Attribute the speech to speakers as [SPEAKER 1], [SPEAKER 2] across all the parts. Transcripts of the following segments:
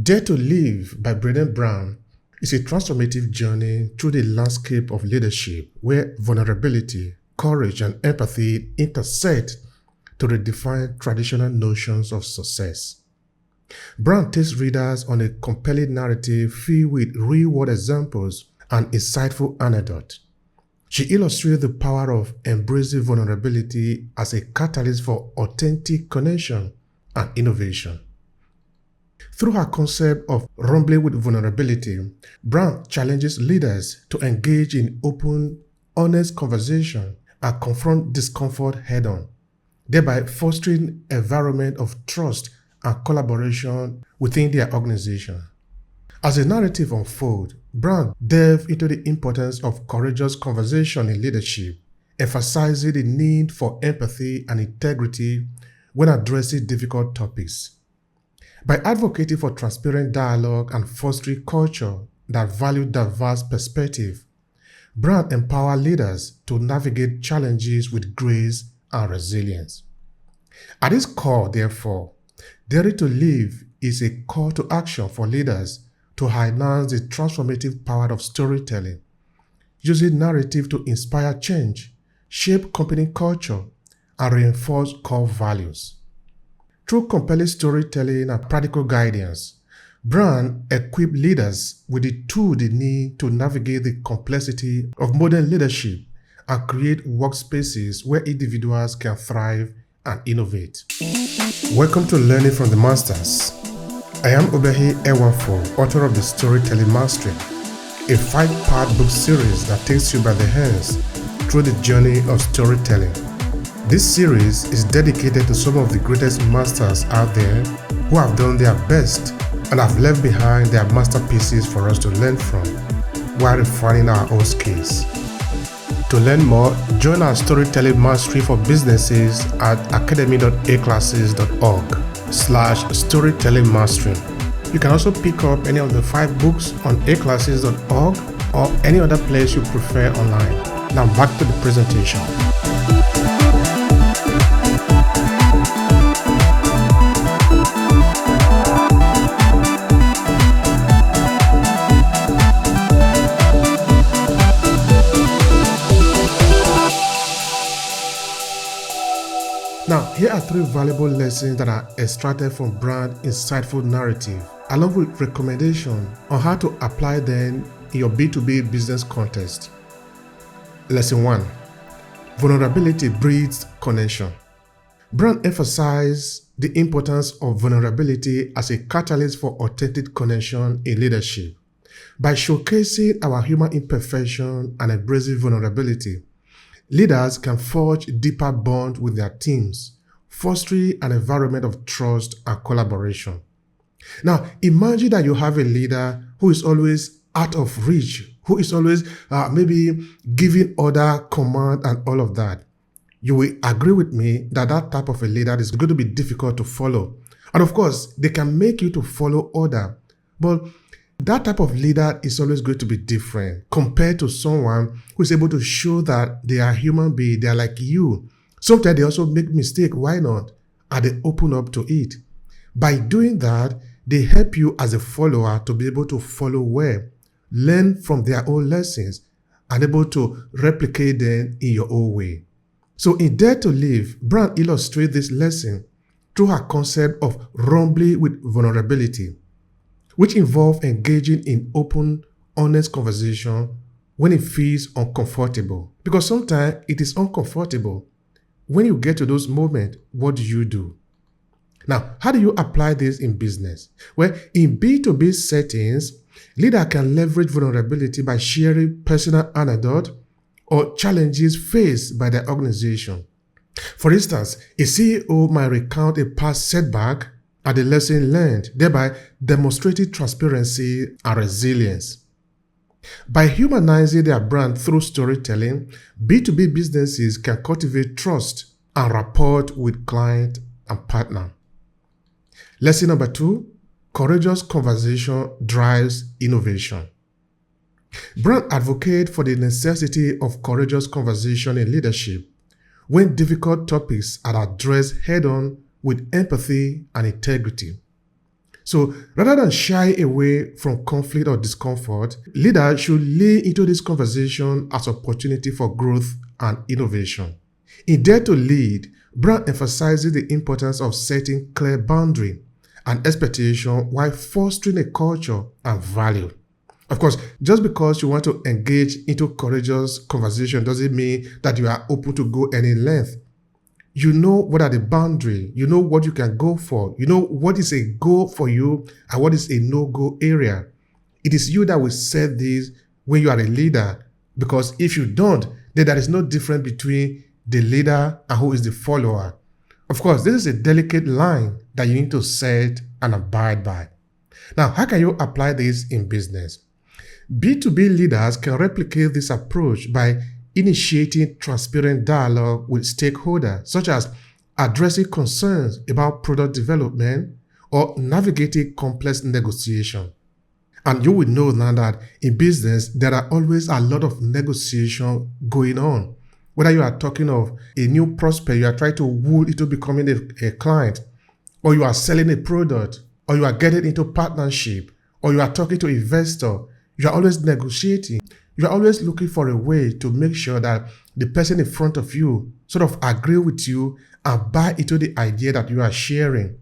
[SPEAKER 1] Dare to Live by Brené Brown is a transformative journey through the landscape of leadership where vulnerability, courage, and empathy intersect to redefine traditional notions of success. Brown takes readers on a compelling narrative filled with real-world examples and insightful anecdotes. She illustrates the power of embracing vulnerability as a catalyst for authentic connection and innovation. Through her concept of rumbling with vulnerability, Brown challenges leaders to engage in open, honest conversation and confront discomfort head-on, thereby fostering an environment of trust and collaboration within their organization. As the narrative unfolds, Brown delves into the importance of courageous conversation in leadership, emphasizing the need for empathy and integrity when addressing difficult topics. By advocating for transparent dialogue and fostering culture that values diverse perspectives, Brown empowers leaders to navigate challenges with grace and resilience. At its core, therefore, Dare to Live is a call to action for leaders to harness the transformative power of storytelling, using narrative to inspire change, shape company culture, and reinforce core values. Through compelling storytelling and practical guidance, Brown equips leaders with the tools they need to navigate the complexity of modern leadership and create workspaces where individuals can thrive and innovate. Welcome to Learning from the Masters. I am Obehi Ewanfoh, author of The Storytelling Mastery, a 5-part book series that takes you by the hands through the journey of storytelling. This series is dedicated to some of the greatest masters out there who have done their best and have left behind their masterpieces for us to learn from while refining our own skills. To learn more, join our Storytelling Mastery for businesses at academy.aclasses.org/storytelling mastery. You can also pick up any of the 5 books on aclasses.org or any other place you prefer online. Now back to the presentation. Now, here are 3 valuable lessons that are extracted from Brown's insightful narrative, along with recommendations on how to apply them in your B2B business context. Lesson 1. Vulnerability breeds connection. Brown emphasizes the importance of vulnerability as a catalyst for authentic connection in leadership. By showcasing our human imperfection and embracing vulnerability, leaders can forge deeper bonds with their teams, fostering an environment of trust and collaboration. Now, imagine that you have a leader who is always out of reach, who is always maybe giving order, command, and all of that. You will agree with me that that type of a leader is going to be difficult to follow. And of course, they can make you to follow order, but that type of leader is always going to be different compared to someone who is able to show that they are human beings, they are like you. Sometimes they also make mistakes, why not? And they open up to it. By doing that, they help you as a follower to be able to follow well, learn from their own lessons, and able to replicate them in your own way. So in Dare to Live, Brown illustrates this lesson through her concept of rumbling with vulnerability, which involve engaging in open, honest conversation when it feels uncomfortable. Because sometimes it is uncomfortable. When you get to those moments, what do? Now, how do you apply this in business? Well, in B2B settings, leaders can leverage vulnerability by sharing personal anecdotes or challenges faced by their organization. For instance, a CEO might recount a past setback and the lesson learned, thereby demonstrating transparency and resilience. By humanizing their brand through storytelling, B2B businesses can cultivate trust and rapport with client and partner. Lesson number 2, courageous conversation drives innovation. Brown advocates for the necessity of courageous conversation in leadership when difficult topics are addressed head-on with empathy and integrity. So rather than shy away from conflict or discomfort, leaders should lean into this conversation as opportunity for growth and innovation. In Dare to Lead, Brown emphasizes the importance of setting clear boundaries and expectation while fostering a culture and value. Of course, just because you want to engage into courageous conversation doesn't mean that you are open to go any length. You know what are the boundaries, you know what you can go for, you know what is a go for you and what is a no-go area. It is you that will set these when you are a leader, because if you don't, then there is no difference between the leader and who is the follower. Of course, this is a delicate line that you need to set and abide by. Now, how can you apply this in business? B2B leaders can replicate this approach by initiating transparent dialogue with stakeholders, such as addressing concerns about product development or navigating complex negotiation. And you will know now that in business, there are always a lot of negotiation going on. Whether you are talking of a new prospect, you are trying to woo into becoming a client, or you are selling a product, or you are getting into partnership, or you are talking to investor, you are always negotiating. You are always looking for a way to make sure that the person in front of you sort of agree with you and buy into the idea that you are sharing.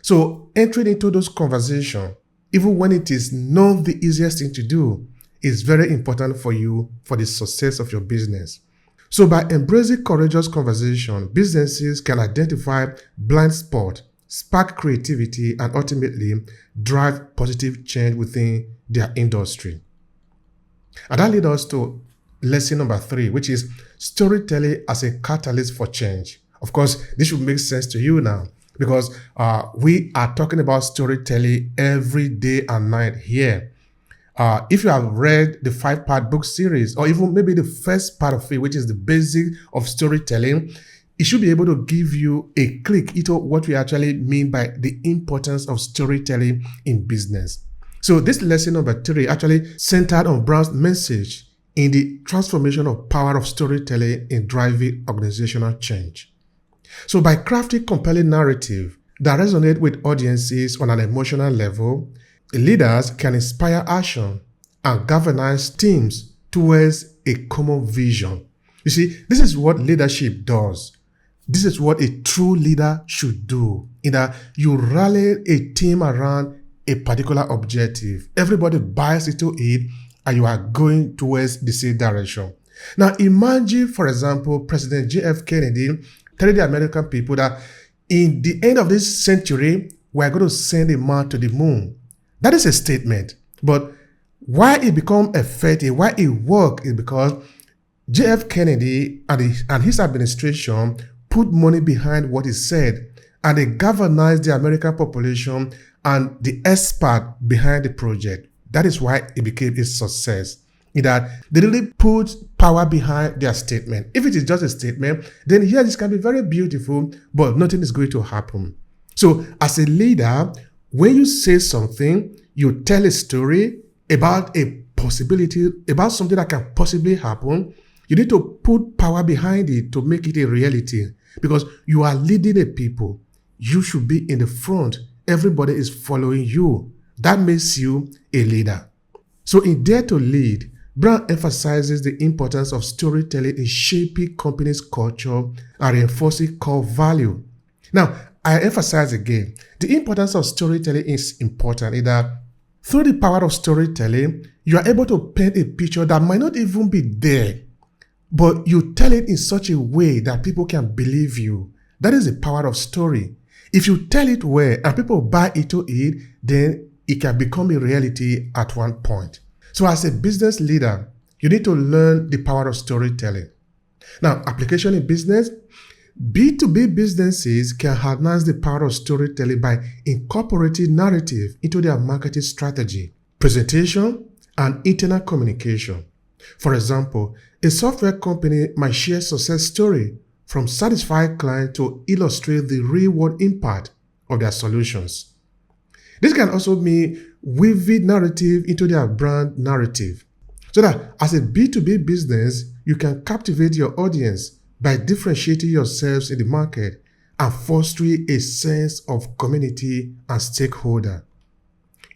[SPEAKER 1] So entering into those conversations, even when it is not the easiest thing to do, is very important for you for the success of your business. So by embracing courageous conversation, businesses can identify blind spots, spark creativity, and ultimately drive positive change within their industry. And that leads us to lesson number 3, which is storytelling as a catalyst for change. Of course, this should make sense to you now, because we are talking about storytelling every day and night here. If you have read the 5-part book series, or even maybe the first part of it, which is the basic of storytelling, it should be able to give you a click into what we actually mean by the importance of storytelling in business. So this lesson number 3 actually centered on Brown's message in the transformation of power of storytelling in driving organizational change. So by crafting compelling narrative that resonate with audiences on an emotional level, leaders can inspire action and galvanize teams towards a common vision. You see, this is what leadership does. This is what a true leader should do. In that you rally a team around a particular objective. Everybody buys into it and you are going towards the same direction. Now imagine, for example, President J.F. Kennedy telling the American people that in the end of this century, we're going to send a man to the moon. That is a statement. But why it become effective, why it worked, is because J.F. Kennedy and his administration put money behind what he said, and they galvanized the American population and the expert behind the project. That is why it became a success. In that they really put power behind their statement. If it is just a statement, then here this can be very beautiful, but nothing is going to happen. So as a leader, when you say something, you tell a story about a possibility, about something that can possibly happen, you need to put power behind it to make it a reality, because you are leading a people. You should be in the front. Everybody is following you. That makes you a leader. So in Dare to Lead, Brown emphasizes the importance of storytelling in shaping companies' culture and reinforcing core value. Now, I emphasize again, the importance of storytelling is important in that through the power of storytelling, you are able to paint a picture that might not even be there, but you tell it in such a way that people can believe you. That is the power of story. If you tell it well and people buy into it, then it can become a reality at one point. So as a business leader, you need to learn the power of storytelling. Now, application in business, B2B businesses can harness the power of storytelling by incorporating narrative into their marketing strategy, presentation, and internal communication. For example, a software company might share success story from satisfied clients to illustrate the real-world impact of their solutions. This can also mean weaving narrative into their brand narrative, so that as a B2B business, you can captivate your audience by differentiating yourselves in the market and fostering a sense of community and stakeholder.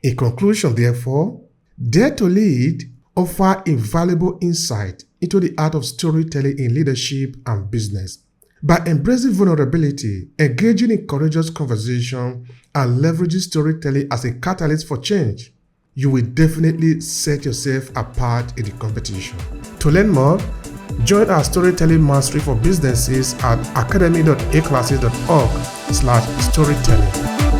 [SPEAKER 1] In conclusion, therefore, Dare to Lead offer invaluable insight into the art of storytelling in leadership and business. By embracing vulnerability, engaging in courageous conversation, and leveraging storytelling as a catalyst for change, you will definitely set yourself apart in the competition. To learn more, join our storytelling mastery for businesses at academy.aclasses.org/storytelling.